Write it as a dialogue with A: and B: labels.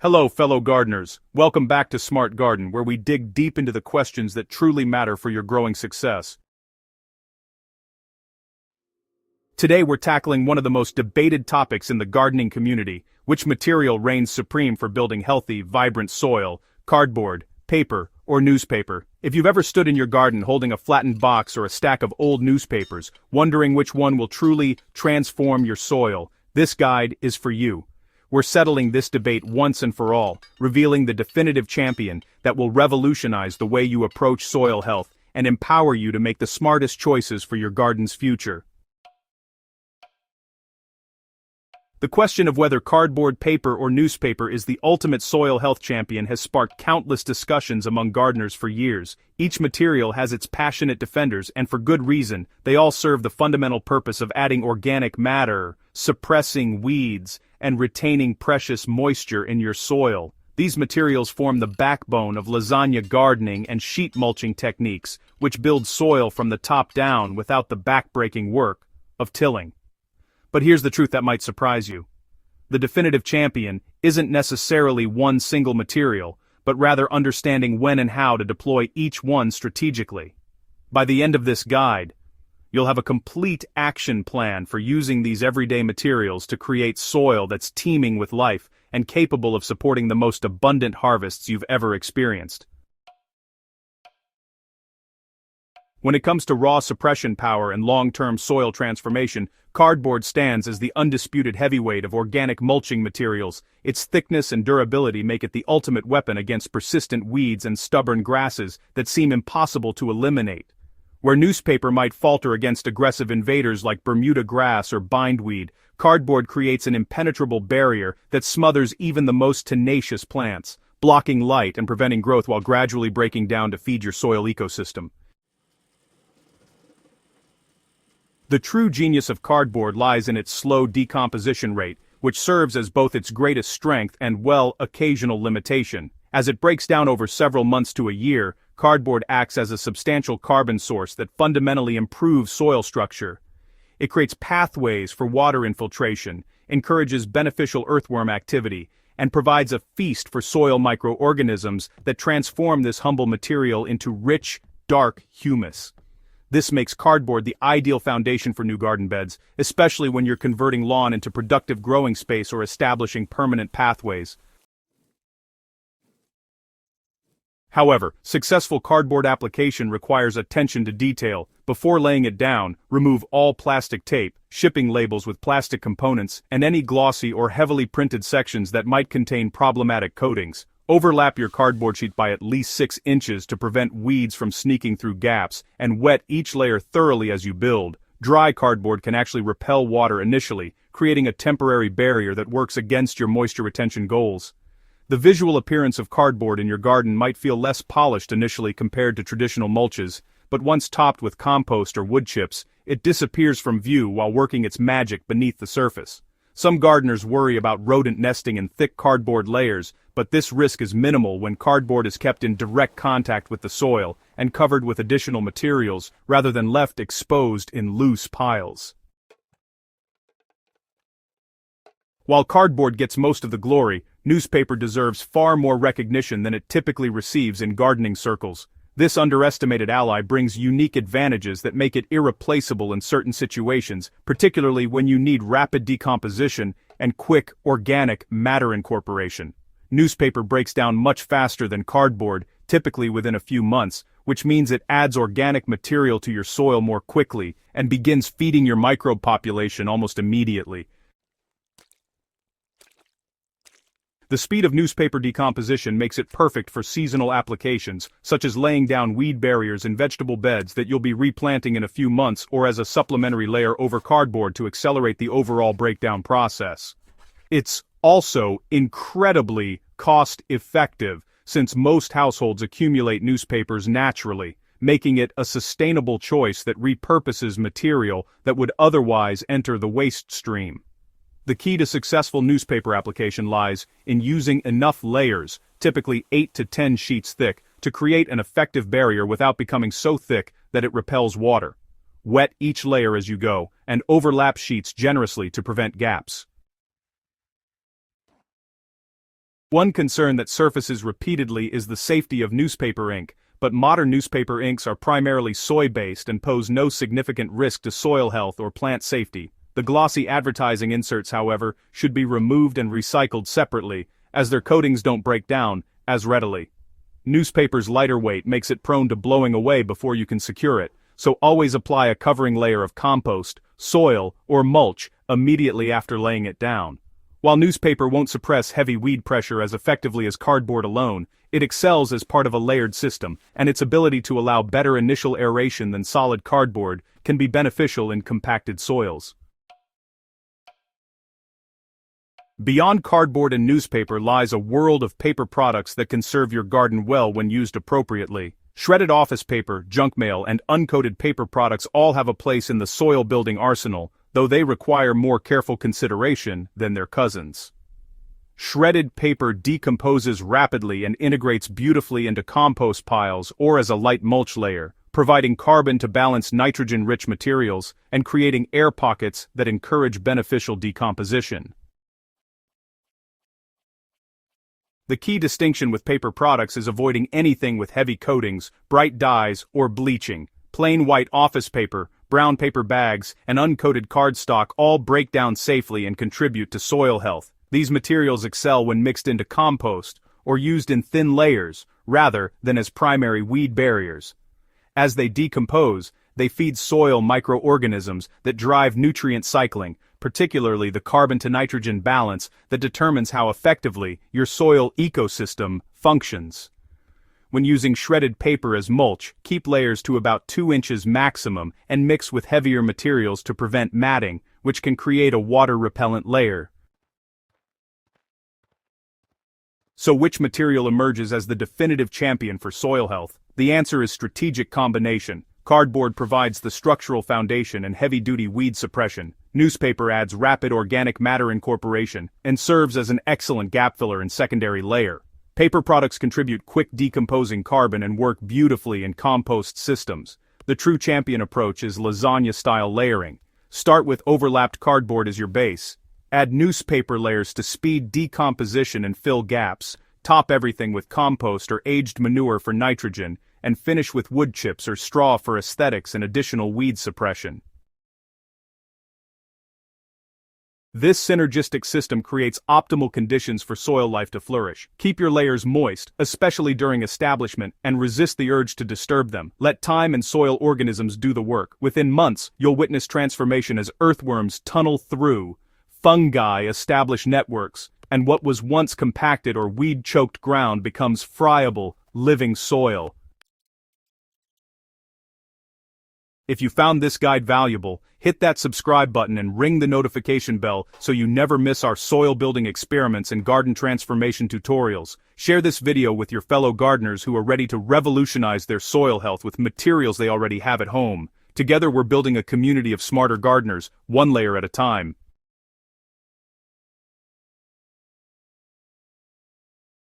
A: Hello, fellow gardeners. Welcome back to Smart Garden, where we dig deep into the questions that truly matter for your growing success. Today we're tackling one of the most debated topics in the gardening community: which material reigns supreme for building healthy, vibrant soil: cardboard, paper, or newspaper. If you've ever stood in your garden holding a flattened box or a stack of old newspapers, wondering which one will truly transform your soil, this guide is for you. We're settling this debate once and for all, revealing the definitive champion that will revolutionize the way you approach soil health and empower you to make the smartest choices for your garden's future. The question of whether cardboard, paper, or newspaper is the ultimate soil health champion has sparked countless discussions among gardeners for years. Each material has its passionate defenders, and for good reason. They all serve the fundamental purpose of adding organic matter, suppressing weeds, and retaining precious moisture in your soil. These materials form the backbone of lasagna gardening and sheet mulching techniques, which build soil from the top down without the backbreaking work of tilling. But here's the truth that might surprise you. The definitive champion isn't necessarily one single material, but rather understanding when and how to deploy each one strategically. By the end of this guide, you'll have a complete action plan for using these everyday materials to create soil that's teeming with life and capable of supporting the most abundant harvests you've ever experienced. When it comes to raw suppression power and long-term soil transformation, cardboard stands as the undisputed heavyweight of organic mulching materials. Its thickness and durability make it the ultimate weapon against persistent weeds and stubborn grasses that seem impossible to eliminate. Where newspaper might falter against aggressive invaders like Bermuda grass or bindweed, cardboard creates an impenetrable barrier that smothers even the most tenacious plants, blocking light and preventing growth while gradually breaking down to feed your soil ecosystem. The true genius of cardboard lies in its slow decomposition rate, which serves as both its greatest strength and, occasional limitation. As it breaks down over several months to a year, cardboard acts as a substantial carbon source that fundamentally improves soil structure. It creates pathways for water infiltration, encourages beneficial earthworm activity, and provides a feast for soil microorganisms that transform this humble material into rich, dark humus. This makes cardboard the ideal foundation for new garden beds, especially when you're converting lawn into productive growing space or establishing permanent pathways. However, successful cardboard application requires attention to detail. Before laying it down, remove all plastic tape, shipping labels with plastic components, and any glossy or heavily printed sections that might contain problematic coatings. Overlap your cardboard sheet by at least 6 inches to prevent weeds from sneaking through gaps, and wet each layer thoroughly as you build. Dry cardboard can actually repel water initially, creating a temporary barrier that works against your moisture retention goals. The visual appearance of cardboard in your garden might feel less polished initially compared to traditional mulches, but once topped with compost or wood chips, it disappears from view while working its magic beneath the surface. Some gardeners worry about rodent nesting in thick cardboard layers, but this risk is minimal when cardboard is kept in direct contact with the soil and covered with additional materials rather than left exposed in loose piles. While cardboard gets most of the glory, newspaper deserves far more recognition than it typically receives in gardening circles. This underestimated ally brings unique advantages that make it irreplaceable in certain situations, particularly when you need rapid decomposition and quick, organic matter incorporation. Newspaper breaks down much faster than cardboard, typically within a few months, which means it adds organic material to your soil more quickly and begins feeding your microbe population almost immediately. The speed of newspaper decomposition makes it perfect for seasonal applications, such as laying down weed barriers in vegetable beds that you'll be replanting in a few months, or as a supplementary layer over cardboard to accelerate the overall breakdown process. It's also incredibly cost-effective, since most households accumulate newspapers naturally, making it a sustainable choice that repurposes material that would otherwise enter the waste stream. The key to successful newspaper application lies in using enough layers, typically 8 to 10 sheets thick, to create an effective barrier without becoming so thick that it repels water. Wet each layer as you go, and overlap sheets generously to prevent gaps. One concern that surfaces repeatedly is the safety of newspaper ink, but modern newspaper inks are primarily soy-based and pose no significant risk to soil health or plant safety. The glossy advertising inserts, however, should be removed and recycled separately, as their coatings don't break down as readily. Newspaper's lighter weight makes it prone to blowing away before you can secure it, so always apply a covering layer of compost, soil, or mulch immediately after laying it down. While newspaper won't suppress heavy weed pressure as effectively as cardboard alone, it excels as part of a layered system, and its ability to allow better initial aeration than solid cardboard can be beneficial in compacted soils. Beyond cardboard and newspaper lies a world of paper products that can serve your garden well when used appropriately. Shredded office paper, junk mail, and uncoated paper products all have a place in the soil-building arsenal, though they require more careful consideration than their cousins. Shredded paper decomposes rapidly and integrates beautifully into compost piles or as a light mulch layer, providing carbon to balance nitrogen-rich materials and creating air pockets that encourage beneficial decomposition. The key distinction with paper products is avoiding anything with heavy coatings, bright dyes, or bleaching. Plain white office paper, brown paper bags, and uncoated cardstock all break down safely and contribute to soil health. These materials excel when mixed into compost, or used in thin layers, rather than as primary weed barriers. As they decompose, they feed soil microorganisms that drive nutrient cycling, particularly the carbon-to-nitrogen balance that determines how effectively your soil ecosystem functions. When using shredded paper as mulch, keep layers to about 2 inches maximum and mix with heavier materials to prevent matting, which can create a water-repellent layer. So which material emerges as the definitive champion for soil health? The answer is strategic combination. Cardboard provides the structural foundation and heavy-duty weed suppression. Newspaper adds rapid organic matter incorporation and serves as an excellent gap filler and secondary layer. Paper products contribute quick decomposing carbon and work beautifully in compost systems. The true champion approach is lasagna-style layering. Start with overlapped cardboard as your base. Add newspaper layers to speed decomposition and fill gaps. Top everything with compost or aged manure for nitrogen, and finish with wood chips or straw for aesthetics and additional weed suppression. This synergistic system creates optimal conditions for soil life to flourish. Keep your layers moist, especially during establishment, and resist the urge to disturb them. Let time and soil organisms do the work. Within months, you'll witness transformation as earthworms tunnel through, fungi establish networks, and what was once compacted or weed-choked ground becomes friable, living soil. If you found this guide valuable, hit that subscribe button and ring the notification bell so you never miss our soil building experiments and garden transformation tutorials. Share this video with your fellow gardeners who are ready to revolutionize their soil health with materials they already have at home. Together we're building a community of smarter gardeners, one layer at a time.